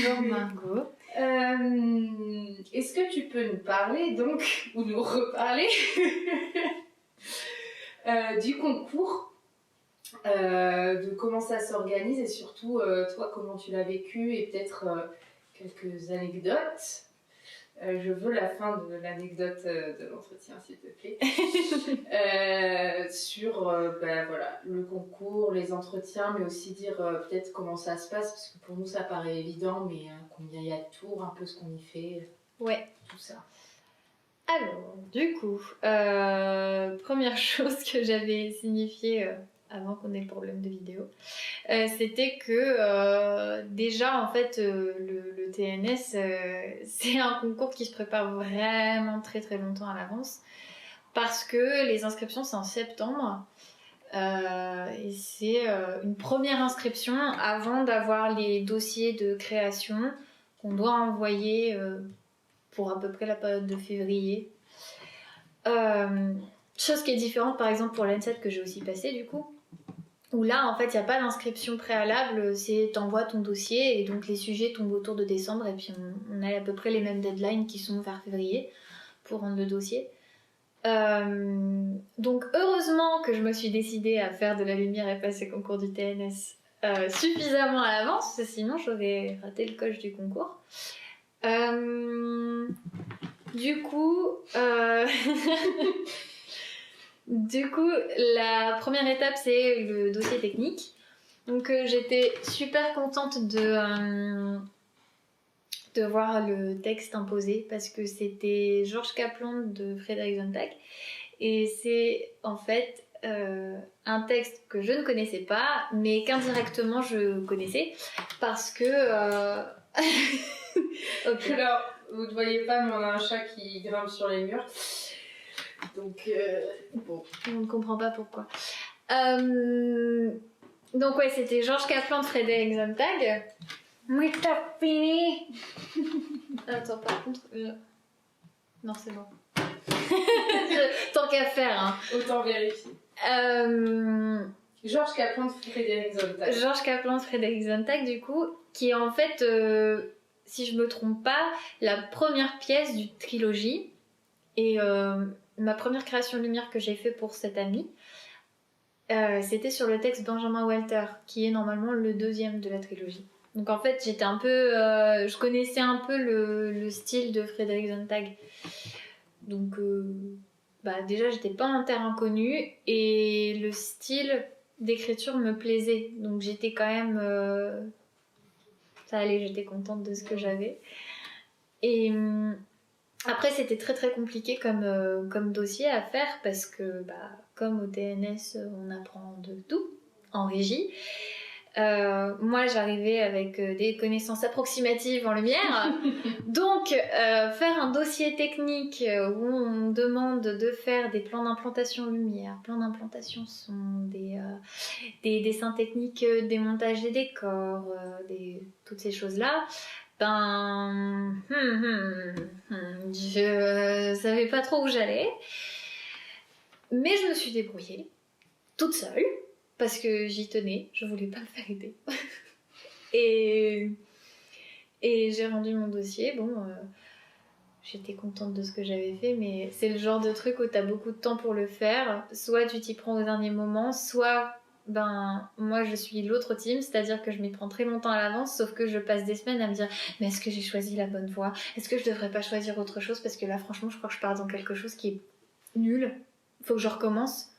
Bonjour Margot. Est-ce que tu peux nous parler donc, ou nous reparler du concours, de comment ça s'organise et surtout toi comment tu l'as vécu et peut-être quelques anecdotes. Je veux la fin de l'anecdote de l'entretien, s'il te plaît. Sur voilà, le concours, les entretiens, mais aussi dire peut-être comment ça se passe, parce que pour nous ça paraît évident, mais combien il y a de tours, un peu ce qu'on y fait, Ouais. tout ça. Alors, du coup, première chose que j'avais signifiée avant qu'on ait le problème de vidéo, c'était que déjà en fait le TNS c'est un concours qui se prépare vraiment très très longtemps à l'avance parce que les inscriptions c'est en septembre et c'est une première inscription avant d'avoir les dossiers de création qu'on doit envoyer pour à peu près la période de février. Chose qui est différente par exemple pour l'ENSET que j'ai aussi passé du coup, où là en fait il n'y a pas d'inscription préalable, c'est t'envoies ton dossier et donc les sujets tombent autour de décembre et puis on a à peu près les mêmes deadlines qui sont vers février pour rendre le dossier. Donc heureusement que je me suis décidée à faire de la lumière et passer le concours du TNS suffisamment à l'avance, parce que sinon j'aurais raté le coche du concours. Du coup, la première étape, c'est le dossier technique. Donc, j'étais super contente de voir le texte imposé parce que c'était Georges Kaplan de Frédéric Sontag. Et c'est en fait un texte que je ne connaissais pas, mais qu'indirectement je connaissais parce que... Okay. Alors, vous ne voyez pas, mais on a un chat qui grimpe sur les murs. Donc, bon. On ne comprend pas pourquoi. Donc, ouais, c'était Georges Kaplan de Frédéric Sontag. Mais t'as fini. Attends, par contre. Non, c'est bon. Tant qu'à faire, hein. Autant vérifier. Georges Kaplan de Frédéric Sontag. Georges Kaplan de Frédéric Sontag, du coup, qui est en fait, si je me trompe pas, la première pièce du trilogie. Et ma première création lumière que j'ai fait pour cette amie, c'était sur le texte Benjamin Walter, qui est normalement le deuxième de la trilogie. Donc en fait, j'étais un peu, je connaissais un peu le style de Frédéric Sontag. Donc déjà, j'étais pas en terre inconnue et le style d'écriture me plaisait. Donc j'étais quand même, ça allait, j'étais contente de ce que j'avais. Et après, c'était très très compliqué comme dossier à faire parce que, comme au TNS, on apprend de tout en régie. Moi, j'arrivais avec des connaissances approximatives en lumière. Donc, faire un dossier technique où on demande de faire des plans d'implantation lumière, plans d'implantation son, des dessins techniques, des montages des décors, toutes ces choses-là. Je savais pas trop où j'allais, mais je me suis débrouillée toute seule parce que j'y tenais, je voulais pas me faire aider. et j'ai rendu mon dossier. J'étais contente de ce que j'avais fait, mais c'est le genre de truc où t'as beaucoup de temps pour le faire. Soit tu t'y prends au dernier moment, soit moi je suis l'autre team, c'est-à-dire que je m'y prends très longtemps à l'avance, sauf que je passe des semaines à me dire mais est-ce que j'ai choisi la bonne voie, est-ce que je devrais pas choisir autre chose, parce que là franchement je crois que je pars dans quelque chose qui est nul, faut que je recommence.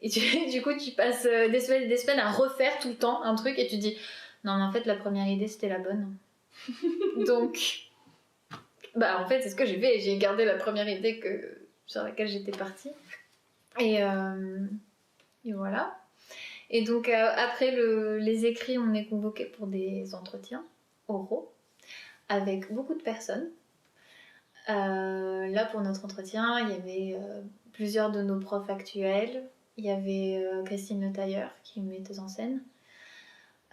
Et du coup tu passes des semaines à refaire tout le temps un truc et tu te dis non mais en fait la première idée c'était la bonne. Donc en fait c'est ce que j'ai fait, j'ai gardé la première idée sur laquelle j'étais partie et voilà. Et donc après les écrits, on est convoqué pour des entretiens oraux avec beaucoup de personnes. Là pour notre entretien, il y avait plusieurs de nos profs actuels. Il y avait Christine Le Tailleur qui est une metteuse en scène.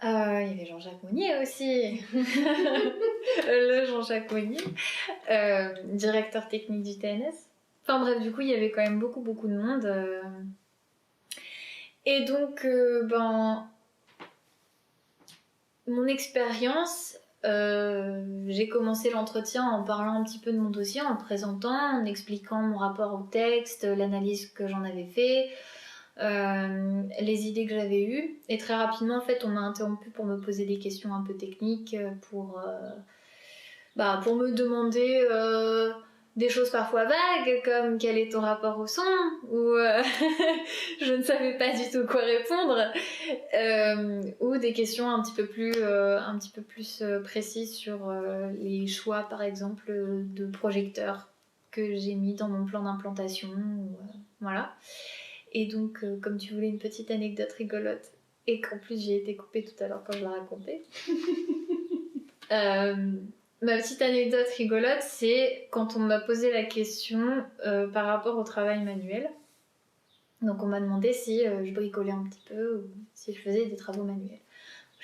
Il y avait Jean-Jacques Monnier aussi. Le Jean-Jacques Monnier, directeur technique du TNS. Enfin bref, du coup il y avait quand même beaucoup de monde. Et donc, mon expérience, j'ai commencé l'entretien en parlant un petit peu de mon dossier, en le présentant, en expliquant mon rapport au texte, l'analyse que j'en avais fait, les idées que j'avais eues. Et très rapidement, en fait, on m'a interrompu pour me poser des questions un peu techniques, pour me demander des choses parfois vagues, comme quel est ton rapport au son, ou je ne savais pas du tout quoi répondre, ou des questions un petit peu plus précises sur les choix, par exemple, de projecteurs que j'ai mis dans mon plan d'implantation, voilà. Et donc, comme tu voulais une petite anecdote rigolote, et qu'en plus j'ai été coupée tout à l'heure quand je la racontais, ma petite anecdote rigolote, c'est quand on m'a posé la question par rapport au travail manuel. Donc on m'a demandé si je bricolais un petit peu ou si je faisais des travaux manuels.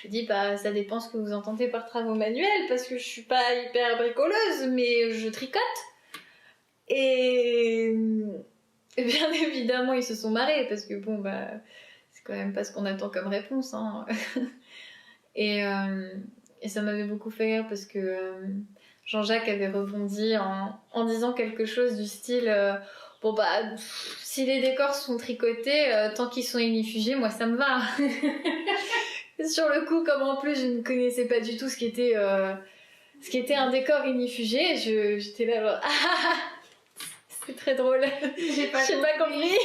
J'ai dit ça dépend ce que vous entendez par travaux manuels, parce que je suis pas hyper bricoleuse, mais je tricote. Et bien évidemment ils se sont marrés, parce que c'est quand même pas ce qu'on attend comme réponse, hein. Et ça m'avait beaucoup fait rire, parce que Jean-Jacques avait rebondi en disant quelque chose du style si les décors sont tricotés, tant qu'ils sont inifugés, moi ça me va. Sur le coup, comme en plus je ne connaissais pas du tout ce qu'était un décor inifugé, j'étais là genre c'est très drôle. J'ai pas compris.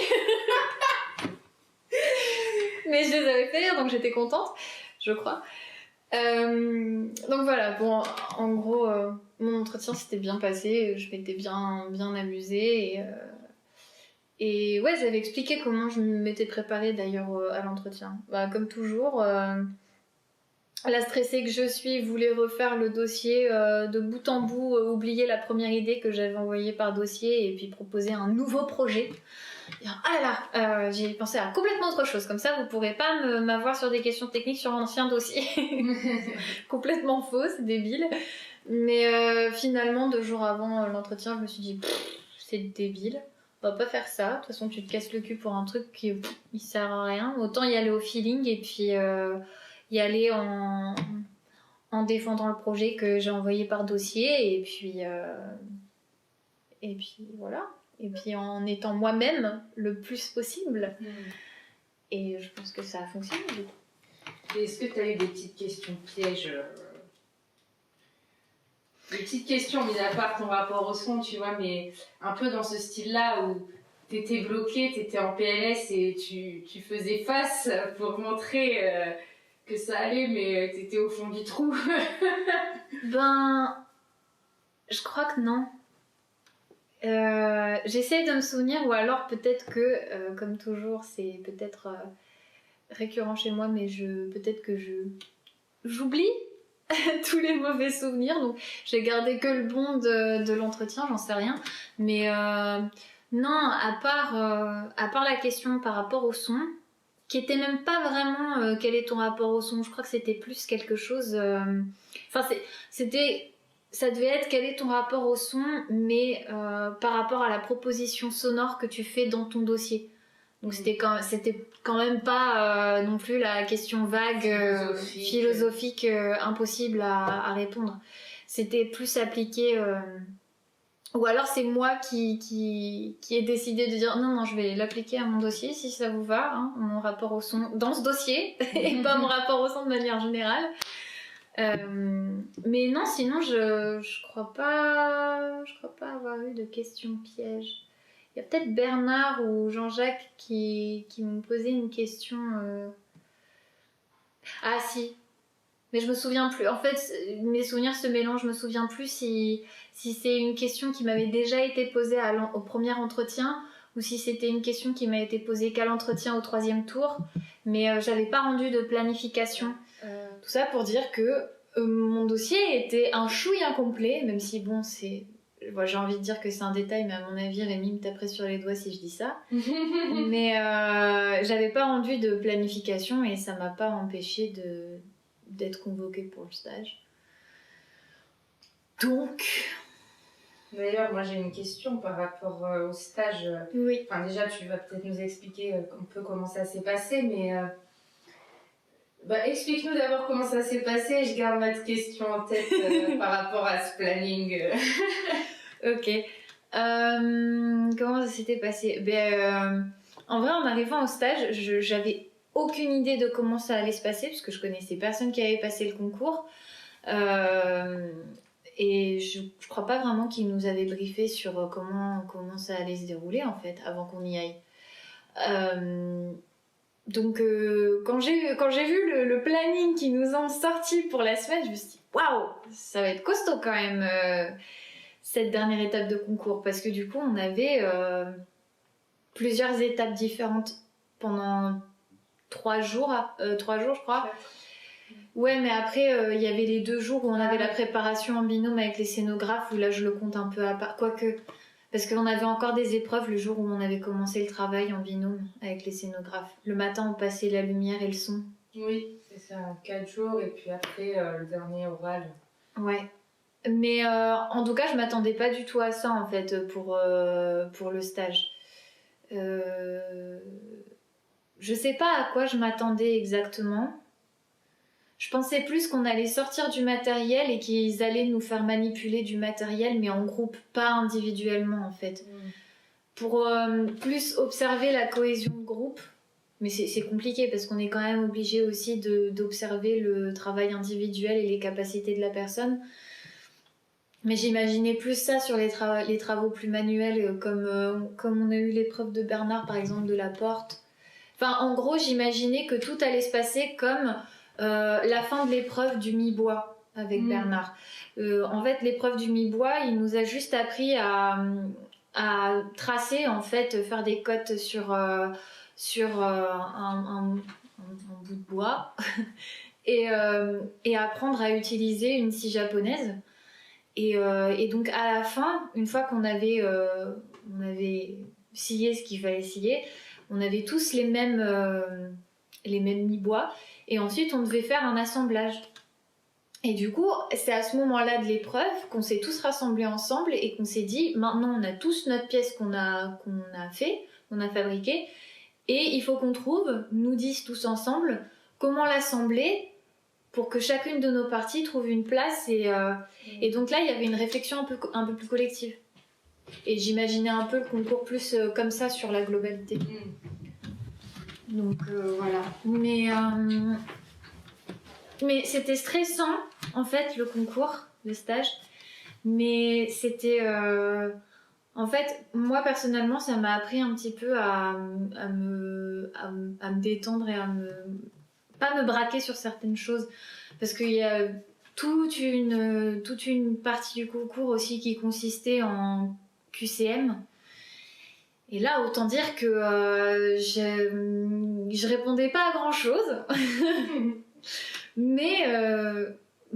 Mais je les avais fait rire, donc j'étais contente, je crois. Donc voilà, bon, en gros, mon entretien s'était bien passé, je m'étais bien amusée, et ouais, j'avais expliqué comment je m'étais préparée d'ailleurs à l'entretien. Comme toujours, la stressée que je suis voulais refaire le dossier de bout en bout, oublier la première idée que j'avais envoyée par dossier et puis proposer un nouveau projet. J'ai pensé à complètement autre chose, comme ça vous pourrez pas m'avoir sur des questions techniques sur un ancien dossier. Complètement faux, c'est débile. Mais finalement, 2 jours avant l'entretien, je me suis dit c'est débile, on va pas faire ça, de toute façon tu te casses le cul pour un truc qui il sert à rien, autant y aller au feeling et puis y aller en défendant le projet que j'ai envoyé par dossier, et puis voilà. Et puis en étant moi-même le plus possible. Et je pense que ça a fonctionné du coup. Est-ce que tu as eu des petites questions pièges Des petites questions, mis à part ton rapport au son, tu vois, mais un peu dans ce style-là où t'étais bloqué, t'étais en PLS et tu faisais face pour montrer que ça allait, mais t'étais au fond du trou. Je crois que non. J'essaie de me souvenir, ou alors peut-être que, comme toujours, c'est peut-être récurrent chez moi, mais peut-être que j'oublie tous les mauvais souvenirs, donc j'ai gardé que le bon de l'entretien, j'en sais rien. Mais non, à part la question par rapport au son, qui était même pas vraiment quel est ton rapport au son, je crois que c'était plus quelque chose... ça devait être quel est ton rapport au son, mais par rapport à la proposition sonore que tu fais dans ton dossier. Donc c'était quand même pas non plus la question vague, philosophique impossible à répondre. C'était plus appliqué... Ou alors c'est moi qui ai décidé de dire non, je vais l'appliquer à mon dossier si ça vous va, hein, mon rapport au son dans ce dossier, et pas mon rapport au son de manière générale. Mais non, sinon je crois pas avoir eu de questions pièges. Il y a peut-être Bernard ou Jean-Jacques qui m'ont posé une question. Ah si, mais je me souviens plus. En fait, mes souvenirs se mélangent. Je me souviens plus si c'est une question qui m'avait déjà été posée au premier entretien, ou si c'était une question qui m'a été posée qu'à l'entretien au 3e tour. Mais j'avais pas rendu de planification. Tout ça pour dire que mon dossier était un chouille incomplet, même si bon, j'ai envie de dire que c'est un détail, mais à mon avis, Rémi me taperait sur les doigts si je dis ça. Mais j'avais pas rendu de planification et ça m'a pas empêché d'être convoquée pour le stage. Donc... D'ailleurs, moi j'ai une question par rapport au stage. Oui. Enfin, déjà, tu vas peut-être nous expliquer un peu comment ça s'est passé, mais Explique-nous d'abord comment ça s'est passé. Je garde ma question en tête par rapport à ce planning. Ok. Comment ça s'était passé? En vrai, en arrivant au stage, j'avais aucune idée de comment ça allait se passer, parce que je connaissais personne qui avait passé le concours. Et je crois pas vraiment qu'ils nous avaient briefé sur comment ça allait se dérouler, en fait, avant qu'on y aille. Donc, quand j'ai vu le planning qu'ils nous ont sorti pour la semaine, je me suis dit, waouh, ça va être costaud quand même, cette dernière étape de concours. Parce que du coup, on avait plusieurs étapes différentes pendant 3 jours, je crois. Ouais, mais après, il y avait les 2 jours où on avait la préparation en binôme avec les scénographes, où là, je le compte un peu à part. Quoique, parce qu'on avait encore des épreuves le jour où on avait commencé le travail en binôme avec les scénographes. Le matin, on passait la lumière et le son. Oui, c'est ça, 4 jours, et puis après, le dernier oral. Ouais. Mais en tout cas, je m'attendais pas du tout à ça, en fait, pour le stage. Je sais pas à quoi je m'attendais exactement. Je pensais plus qu'on allait sortir du matériel et qu'ils allaient nous faire manipuler du matériel, mais en groupe, pas individuellement, en fait. Pour plus observer la cohésion de groupe. Mais c'est compliqué parce qu'on est quand même obligé aussi d'observer le travail individuel et les capacités de la personne. Mais j'imaginais plus ça sur les travaux plus manuels, comme on a eu l'épreuve de Bernard, par exemple, de la porte. Enfin, en gros, j'imaginais que tout allait se passer comme la fin de l'épreuve du mi-bois avec Bernard. En fait, l'épreuve du mi-bois, il nous a juste appris à tracer, en fait, faire des cotes sur un bout de bois et apprendre à utiliser une scie japonaise. Et donc à la fin, une fois qu'on avait scié ce qu'il fallait scier, on avait tous les mêmes mi-bois, et ensuite on devait faire un assemblage. Et du coup, c'est à ce moment-là de l'épreuve qu'on s'est tous rassemblés ensemble et qu'on s'est dit, maintenant on a tous notre pièce qu'on a fabriquée, et il faut qu'on trouve, nous 10 tous ensemble, comment l'assembler pour que chacune de nos parties trouve une place. Et donc là, il y avait une réflexion un peu plus collective. Et j'imaginais un peu le concours plus comme ça sur la globalité. Donc voilà. Mais c'était stressant, en fait, le concours, le stage. Mais c'était... En fait, moi, personnellement, ça m'a appris un petit peu à me détendre et pas me braquer sur certaines choses. Parce qu'il y a toute une partie du concours aussi qui consistait en QCM. Et là, autant dire que je répondais pas à grand chose. Mais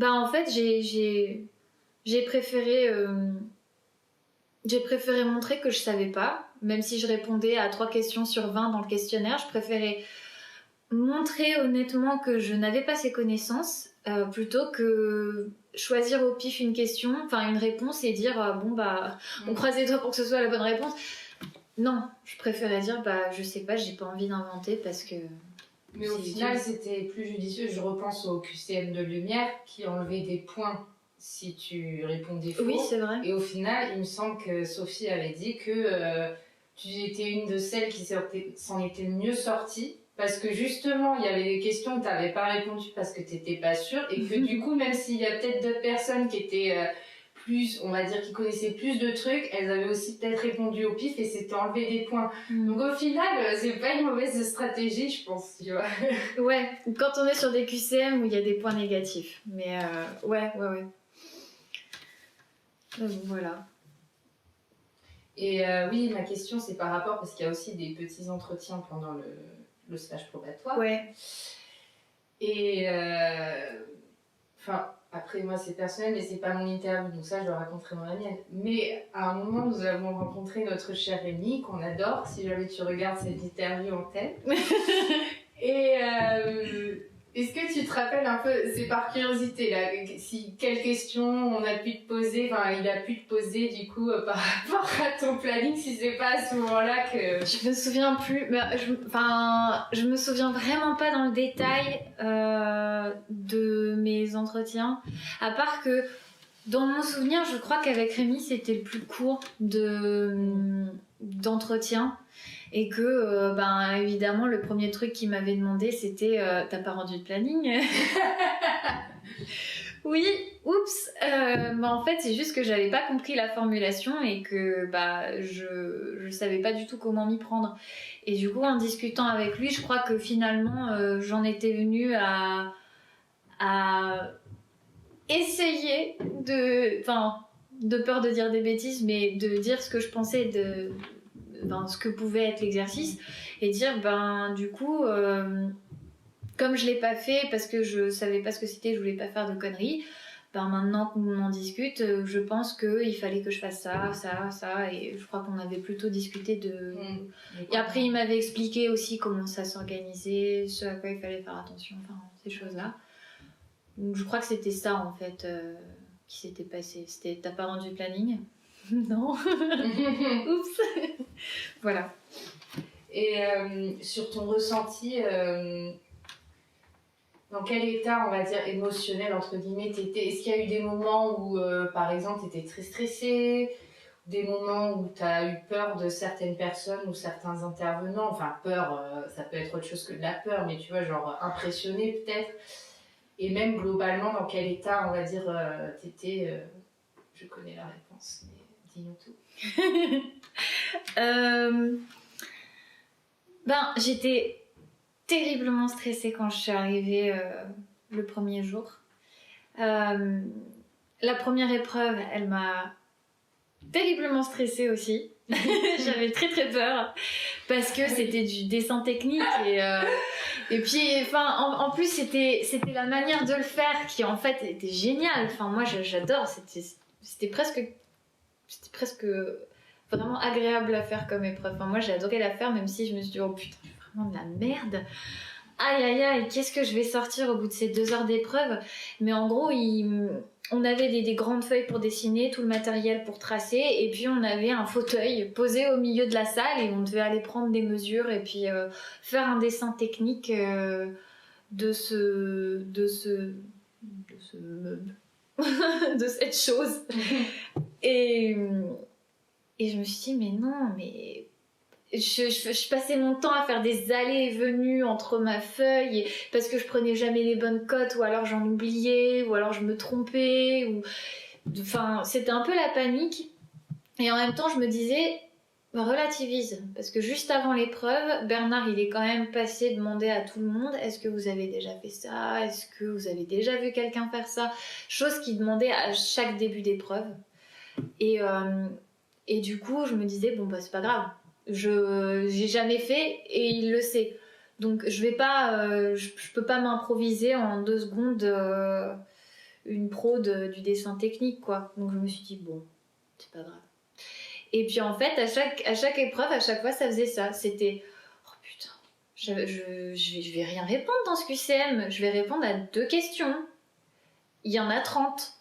en fait, j'ai préféré montrer que je savais pas, même si je répondais à 3 questions sur 20 dans le questionnaire. Je préférais montrer honnêtement que je n'avais pas ces connaissances, plutôt que choisir au pif une réponse et dire on croise les doigts pour que ce soit la bonne réponse. Non, je préférais dire je sais pas, j'ai pas envie d'inventer parce que... Mais au final, c'était plus judicieux. Je repense au QCM de Lumière qui enlevait des points si tu répondais faux. Oui, c'est vrai. Et au final, il me semble que Sophie avait dit que tu étais une de celles qui s'en était le mieux sortie. Parce que justement, il y avait des questions où tu n'avais pas répondu parce que tu n'étais pas sûre. Et que du coup, même s'il y a peut-être d'autres personnes qui étaient plus, on va dire, qui connaissaient plus de trucs, elles avaient aussi peut-être répondu au pif et s'étaient enlevé des points. Donc au final, c'est pas une mauvaise stratégie, je pense, tu vois. Ouais, quand on est sur des QCM où il y a des points négatifs. Mais ouais. Donc voilà. Et oui, ma question, c'est par rapport, parce qu'il y a aussi des petits entretiens pendant le stage probatoire. Ouais. Et après moi c'est personnel, mais c'est pas mon interview, donc ça je le raconterai dans la mienne. Mais à un moment, nous avons rencontré notre chère Rémi, qu'on adore, si jamais tu regardes cette interview en tête. Et Est-ce que tu te rappelles un peu, c'est par curiosité là, si quelle question on a pu te poser, enfin il a pu te poser du coup par rapport à ton planning, si c'est pas à ce moment-là que... Je me souviens plus, mais je me souviens vraiment pas dans le détail de mes entretiens, à part que dans mon souvenir, je crois qu'avec Rémi c'était le plus court d'entretien. Et que, évidemment, le premier truc qu'il m'avait demandé, c'était t'as pas rendu de planning? Oui, oups. En fait, c'est juste que j'avais pas compris la formulation et que je savais pas du tout comment m'y prendre. Et du coup, en discutant avec lui, je crois que finalement, j'en étais venue à essayer de peur de dire des bêtises, mais de dire ce que je pensais ce que pouvait être l'exercice et dire du coup comme je l'ai pas fait parce que je savais pas ce que c'était, je voulais pas faire de conneries, maintenant qu'on en discute, je pense qu'il fallait que je fasse ça et je crois qu'on avait plutôt discuté de... Et après il m'avait expliqué aussi comment ça s'organisait, ce à quoi il fallait faire attention, ces choses-là. Donc je crois que c'était ça en fait qui s'était passé. C'était t'as pas rendu le planning? Non. Oups. Voilà. Et sur ton ressenti, dans quel état, on va dire, émotionnel, entre guillemets, t'étais? Est-ce qu'il y a eu des moments où, par exemple, t'étais très stressée? Des moments où t'as eu peur de certaines personnes ou certains intervenants? Enfin, peur, ça peut être autre chose que de la peur, mais tu vois, genre impressionnée peut-être. Et même globalement, dans quel état, on va dire, t'étais? Je connais la réponse, mais dis-nous tout. J'étais terriblement stressée quand je suis arrivée le premier jour. La première épreuve, elle m'a terriblement stressée aussi. J'avais très très peur parce que c'était du dessin technique et puis en plus c'était la manière de le faire qui en fait était géniale. Moi j'adore, c'était presque vraiment agréable à faire comme épreuve. Moi j'ai adoré la faire, même si je me suis dit oh putain, je fais vraiment de la merde. Aïe aïe aïe, qu'est-ce que je vais sortir au bout de ces 2 heures d'épreuve? Mais en gros, on avait des grandes feuilles pour dessiner, tout le matériel pour tracer, et puis on avait un fauteuil posé au milieu de la salle et on devait aller prendre des mesures et puis faire un dessin technique de cette chose. Et je me suis dit mais non, mais je passais mon temps à faire des allées et venues entre ma feuille parce que je prenais jamais les bonnes cotes, ou alors j'en oubliais, ou alors je me trompais, c'était un peu la panique. Et en même temps je me disais relativise, parce que juste avant l'épreuve, Bernard il est quand même passé demander à tout le monde est-ce que vous avez déjà fait ça, est-ce que vous avez déjà vu quelqu'un faire ça, chose qu'il demandait à chaque début d'épreuve. Et du coup je me disais c'est pas grave, j'ai jamais fait et il le sait, donc je vais pas je peux pas m'improviser en 2 secondes une pro du dessin technique quoi. Donc je me suis dit c'est pas grave. Et puis en fait à chaque épreuve, à chaque fois ça faisait ça, c'était oh putain, je vais rien répondre dans ce QCM, je vais répondre à 2 questions, il y en a 30.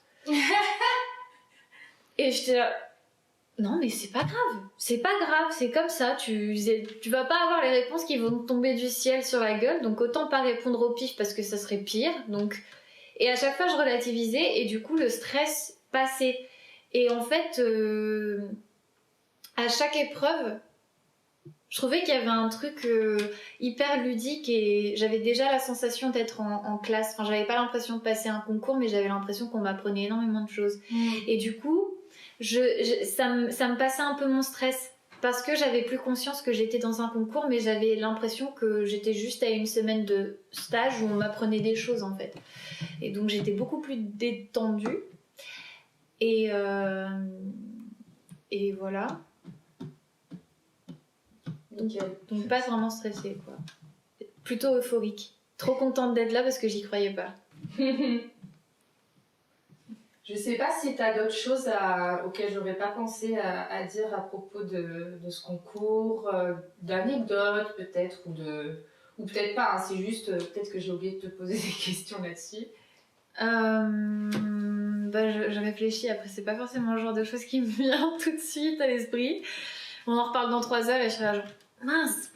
Et j'étais là non mais c'est pas grave, c'est comme ça, tu vas pas avoir les réponses qui vont tomber du ciel sur la gueule, donc autant pas répondre au pif parce que ça serait pire. Et à chaque fois je relativisais et du coup le stress passait. Et en fait à chaque épreuve je trouvais qu'il y avait un truc hyper ludique et j'avais déjà la sensation d'être en classe. J'avais pas l'impression de passer un concours, mais j'avais l'impression qu'on m'apprenait énormément de choses. Et du coup ça me passait un peu mon stress parce que j'avais plus conscience que j'étais dans un concours, mais j'avais l'impression que j'étais juste à une semaine de stage où on m'apprenait des choses en fait. Et donc j'étais beaucoup plus détendue et voilà. Donc pas vraiment stressée quoi. Plutôt euphorique. Trop contente d'être là parce que j'y croyais pas. Je sais pas si tu as d'autres choses auxquelles j'aurais pas pensé à dire à propos de ce concours, d'anecdotes peut-être, Ou peut-être pas, hein, c'est juste, peut-être que j'ai oublié de te poser des questions là-dessus. Je réfléchis, après c'est pas forcément le genre de choses qui me vient tout de suite à l'esprit. On en reparle dans 3 heures et je serai là genre mince.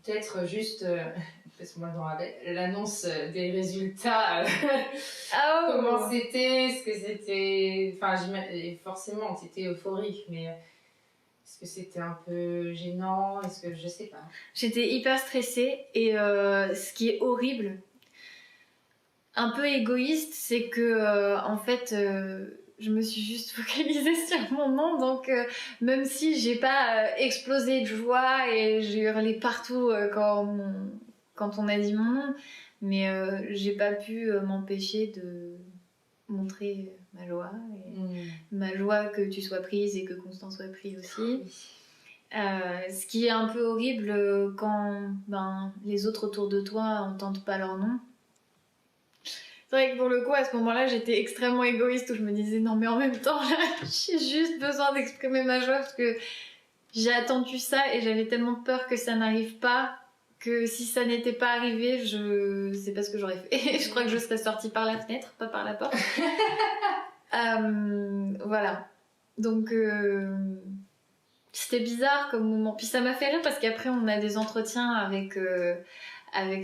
Peut-être juste, parce que moi dans l'annonce des résultats, comment c'était, est-ce que c'était... Enfin, forcément, c'était euphorique, mais est-ce que c'était un peu gênant? Est-ce que... Je sais pas. J'étais hyper stressée et ce qui est horrible, un peu égoïste, c'est que en fait... je me suis juste focalisée sur mon nom, donc même si j'ai pas explosé de joie et j'ai hurlé partout quand on a dit mon nom, mais j'ai pas pu m'empêcher de montrer ma joie, et ma joie que tu sois prise et que Constant soit pris aussi. Ce qui est un peu horrible quand les autres autour de toi entendent pas leur nom. C'est vrai que pour le coup, à ce moment-là, j'étais extrêmement égoïste où je me disais non mais en même temps, là, j'ai juste besoin d'exprimer ma joie parce que j'ai attendu ça et j'avais tellement peur que ça n'arrive pas que si ça n'était pas arrivé, je sais pas ce que j'aurais fait. Je crois que je serais sortie par la fenêtre, pas par la porte. Voilà. Donc c'était bizarre comme moment. Puis ça m'a fait rire parce qu'après on a des entretiens avec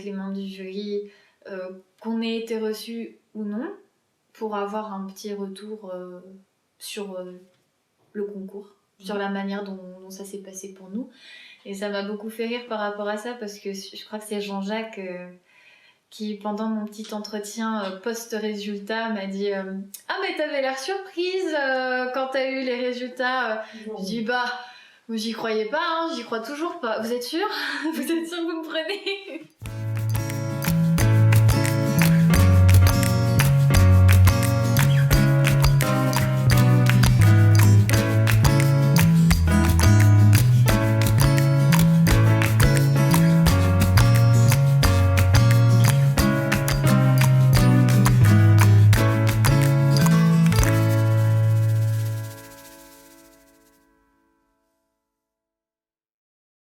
les membres du jury. Qu'on ait été reçu ou non, pour avoir un petit retour sur le concours, sur la manière dont ça s'est passé pour nous. Et ça m'a beaucoup fait rire par rapport à ça, parce que je crois que c'est Jean-Jacques qui, pendant mon petit entretien post-résultat, m'a dit ah mais t'avais l'air surprise quand t'as eu les résultats. Je dis j'y croyais pas, hein, j'y crois toujours pas. Vous êtes sûr? Vous êtes sûr que vous me prenez?